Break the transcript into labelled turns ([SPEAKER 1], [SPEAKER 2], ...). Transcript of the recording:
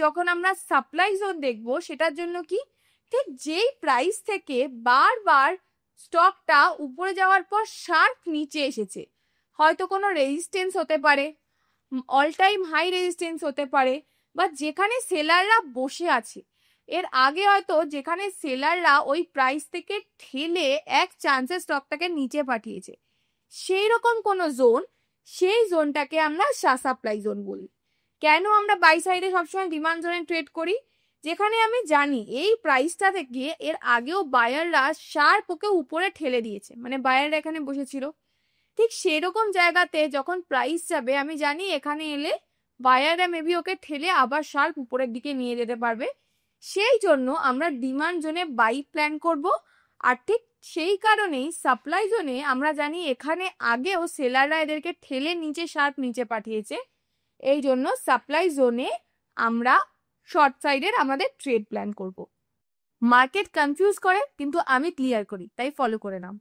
[SPEAKER 1] যখন আমরা supply zone দেখবো সেটার জন্য কি, ঠিক যেই প্রাইস থেকে বারবার স্টকটা উপরে যাওয়ার পর শার্প নিচে এসেছে, হয়তো কোনো রেজিস্ট্যান্স হতে পারে, অল টাইম হাই রেজিস্ট্যান্স হতে পারে, বা যেখানে সেলাররা বসে আছে এর আগে হয়তো যেখানে সেলাররা ওই প্রাইস থেকে ঠেলে এক চান্সে স্টকটাকে নিচে পাঠিয়েছে, সেই রকম কোনো জোন, সেই জোনটাকে আমরা সাপ্লাই জোন বলি। কেন আমরা বাই সাইডে সবসময় ডিমান্ড জোনে ট্রেড করি? যেখানে আমি জানি এই প্রাইসটা থেকে এর আগেও বায়াররা শার্প ওকে উপরে ঠেলে দিয়েছে, মানে বায়াররা এখানে বসেছিল, ঠিক সেরকম জায়গাতে যখন প্রাইস যাবে আমি জানি এখানে এলে বায়াররা মেবি ওকে ঠেলে আবার শার্প উপরের দিকে নিয়ে যেতে পারবে, সেই জন্য আমরা ডিমান্ড জোনে বাই প্ল্যান করব। আর ঠিক সেই কারণেই সাপ্লাই জোনে আমরা জানি এখানে আগেও সেলাররা এদেরকে ঠেলে নিচে শার্প নিচে পাঠিয়েছে, এই জন্য সাপ্লাই জোনে আমরা শর্ট সাইডের আমাদের ট্রেড প্ল্যান করব। মার্কেট কনফিউজ করে কিন্তু আমি ক্লিয়ার করি, তাই ফলো করে নাও।